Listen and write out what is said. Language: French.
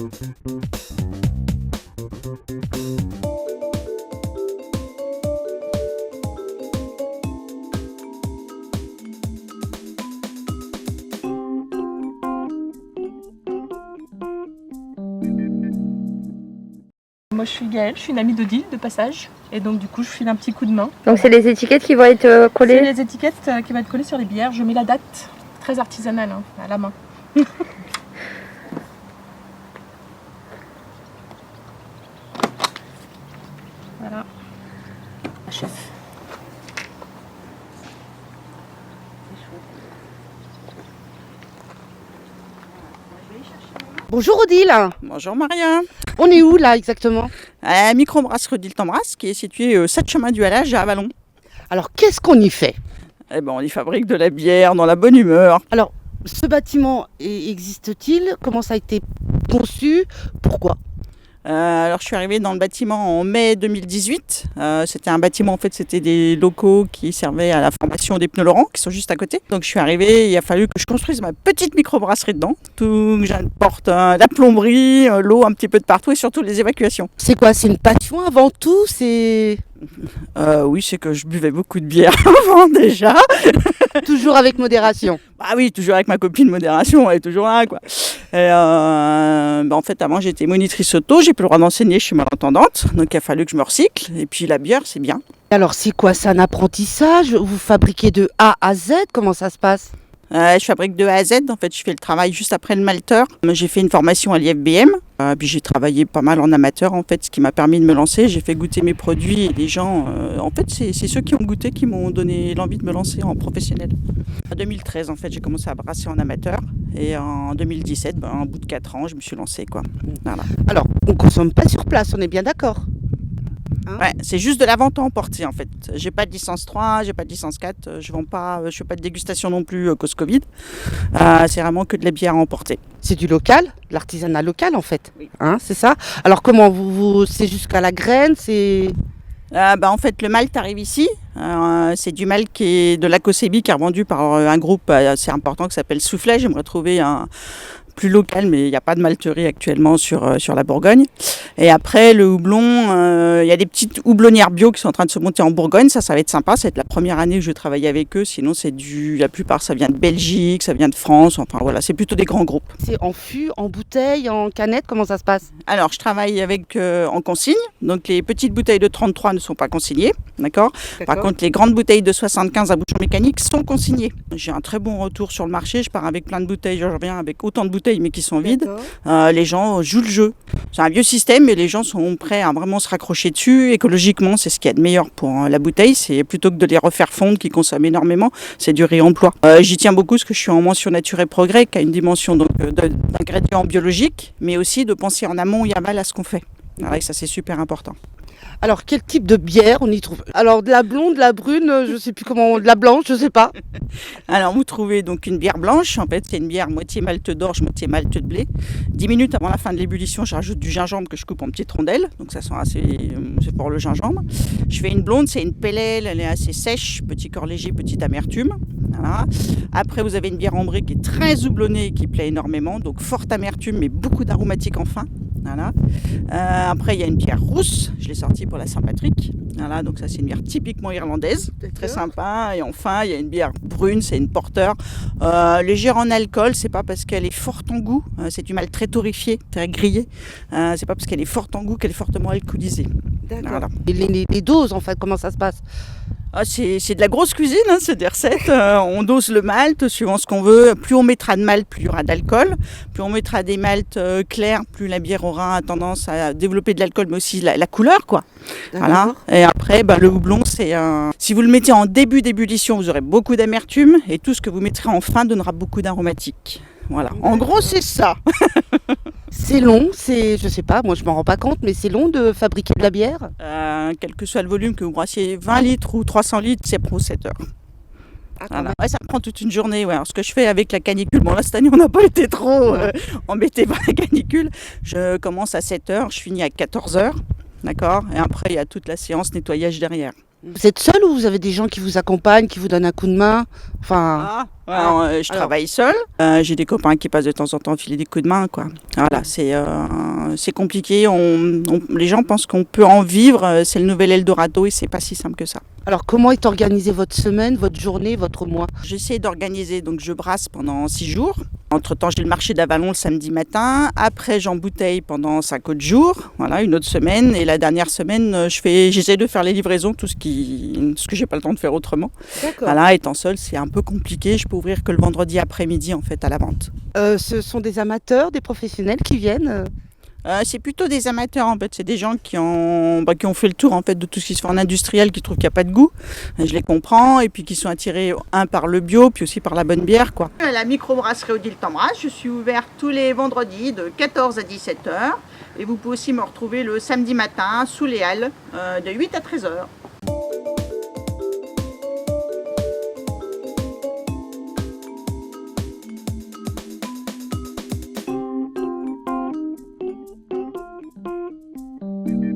Moi je suis Gaëlle, je suis une amie d'Odile de passage et donc du coup je file un petit coup de main. Donc c'est les étiquettes qui vont être C'est collées. les étiquettes qui vont être collées sur les bières, je mets la date, très artisanale hein, à la main. Voilà, la chef. Bonjour Odile. Bonjour Maria. On est où là exactement? À la microbrasserie Odile Tambrasse qui est située au 7 chemin du Halage à Avallon. Alors qu'est-ce qu'on y fait? Eh ben, on y fabrique de la bière dans la bonne humeur. Alors ce bâtiment existe-t-il? Comment ça a été conçu? Pourquoi? Alors je suis arrivée dans le bâtiment en mai 2018. C'était un bâtiment, en fait c'était des locaux qui servaient à la formation des pneus Laurent qui sont juste à côté. Donc je suis arrivée, il a fallu que je construise ma petite microbrasserie dedans. Tout, que j'apporte la plomberie, l'eau un petit peu de partout et surtout les évacuations. C'est quoi? C'est une passion avant tout? C'est Oui, c'est que je buvais beaucoup de bière avant déjà. toujours avec modération. Bah oui, toujours avec ma copine modération, elle est toujours là quoi. Et en fait, avant j'étais monitrice auto, j'ai plus le droit d'enseigner, je suis malentendante, donc il a fallu que je me recycle. Et puis la bière, c'est bien. Alors c'est quoi? C'est un apprentissage? Vous fabriquez de A à Z? Comment ça se passe? Je fabrique de A à Z, en fait je fais le travail juste après le malteur. J'ai fait une formation à l'IFBM, puis j'ai travaillé pas mal en amateur en fait, ce qui m'a permis de me lancer. J'ai fait goûter mes produits et les gens, en fait c'est ceux qui ont goûté qui m'ont donné l'envie de me lancer en professionnel. En 2013 en fait j'ai commencé à brasser en amateur et en 2017, au bout de 4 ans je me suis lancée quoi. Voilà. Alors on consomme pas sur place, on est bien d'accord? Ouais, c'est juste de la vente à emporter en fait. J'ai pas de licence 3, j'ai pas de licence 4, je fais pas de dégustation non plus cause Covid. C'est vraiment que de la bière à emporter. C'est du local, de l'artisanat local en fait. Oui. Hein, c'est ça? Alors comment c'est jusqu'à la graine, c'est... En fait le malt arrive ici. C'est du malt qui est de l'Acosébi qui est revendu par un groupe assez important qui s'appelle Soufflet. J'aimerais trouver un plus local, mais il n'y a pas de malterie actuellement sur la Bourgogne. Et après, le houblon, il y a des petites houblonnières bio qui sont en train de se monter en Bourgogne. Ça va être sympa. Ça va être la première année que je vais travailler avec eux. Sinon, la plupart, ça vient de Belgique, ça vient de France. Enfin, voilà, c'est plutôt des grands groupes. C'est en fût, en bouteille, en canette, comment ça se passe? Alors, je travaille avec en consigne. Donc, les petites bouteilles de 33 ne sont pas consignées. D'accord. Par contre, les grandes bouteilles de 75 à bouchon mécanique sont consignées. J'ai un très bon retour sur le marché. Je pars avec plein de bouteilles. Je reviens avec autant de bouteilles, mais qui sont vides. Les gens jouent le jeu. C'est un vieux système, mais les gens sont prêts à vraiment se raccrocher dessus. Écologiquement, c'est ce qu'il y a de meilleur pour la bouteille. C'est plutôt que de les refaire fondre, qui consomment énormément, c'est du réemploi. J'y tiens beaucoup parce que je suis en mention nature et progrès, qui a une dimension d'ingrédients biologiques, mais aussi de penser en amont et aval à ce qu'on fait. Alors, ça, c'est super important. Alors quel type de bière on y trouve? Alors de la blonde, de la brune, je sais plus comment, de la blanche, je sais pas. Alors vous trouvez donc une bière blanche, en fait c'est une bière moitié malt d'orge, moitié malt de blé. 10 minutes avant la fin de l'ébullition, je rajoute du gingembre que je coupe en petites rondelles, donc ça sent c'est pour le gingembre. Je fais une blonde, c'est une pale ale, elle est assez sèche, petit corps léger, petite amertume. Voilà. Après vous avez une bière ambrée qui est très houblonnée et qui plaît énormément, donc forte amertume mais beaucoup d'aromatiques en fin. Voilà. Après il y a une bière rousse, je l'ai sortie pour la Saint-Patrick. Voilà, donc ça c'est une bière typiquement irlandaise, très sympa. Et enfin il y a une bière brune, c'est une porter, légère en alcool. C'est pas parce qu'elle est forte en goût, c'est du malt très torréfié, très grillé. C'est pas parce qu'elle est forte en goût qu'elle est fortement alcoolisée. D'accord. Voilà. Et les doses en fait, comment ça se passe? C'est de la grosse cuisine, hein, c'est des recettes. On dose le malt suivant ce qu'on veut. Plus on mettra de malt, plus il y aura d'alcool. Plus on mettra des malts clairs, plus la bière aura tendance à développer de l'alcool, mais aussi la couleur, quoi. Voilà. Et après, le houblon, si vous le mettez en début d'ébullition, vous aurez beaucoup d'amertume, et tout ce que vous mettrez en fin donnera beaucoup d'aromatiques. Voilà. En gros, c'est ça. C'est long, je sais pas, moi je m'en rends pas compte, mais c'est long de fabriquer de la bière? Quel que soit le volume, que vous brassiez 20 litres ou 300 litres, c'est pour 7 heures. Voilà. Ouais, ça prend toute une journée. Ouais. Alors, ce que je fais avec la canicule, bon là cette année on n'a pas été trop embêtés par la canicule. Je commence à 7 heures, je finis à 14 heures, d'accord. Et après il y a toute la séance nettoyage derrière. Vous êtes seul ou vous avez des gens qui vous accompagnent, qui vous donnent un coup de main? Enfin, Je travaille seule. J'ai des copains qui passent de temps en temps filer des coups de main, quoi. Voilà, c'est compliqué. Les gens pensent qu'on peut en vivre. C'est le nouvel Eldorado et c'est pas si simple que ça. alors comment est organisée votre semaine, votre journée, votre mois? J'essaie d'organiser, donc je brasse pendant 6 jours. Entre-temps, j'ai le marché d'Avalon le samedi matin. Après, j'embouteille pendant 5 autres jours. Voilà, une autre semaine. Et la dernière semaine, j'essaie de faire les livraisons, tout ce que j'ai pas le temps de faire autrement. D'accord. Voilà, étant seule, c'est un peu compliqué. Je peux ouvrir que le vendredi après-midi, en fait, à la vente. Ce sont des amateurs, des professionnels qui viennent? C'est plutôt des amateurs, en fait. C'est des gens qui ont fait le tour, en fait, de tout ce qui se fait en industriel, qui trouvent qu'il n'y a pas de goût. Je les comprends. Et puis qui sont attirés, par le bio, puis aussi par la bonne bière, quoi. La microbrasserie Odile Tambras, je suis ouverte tous les vendredis de 14 à 17h. Et vous pouvez aussi me retrouver le samedi matin sous les Halles de 8 à 13h.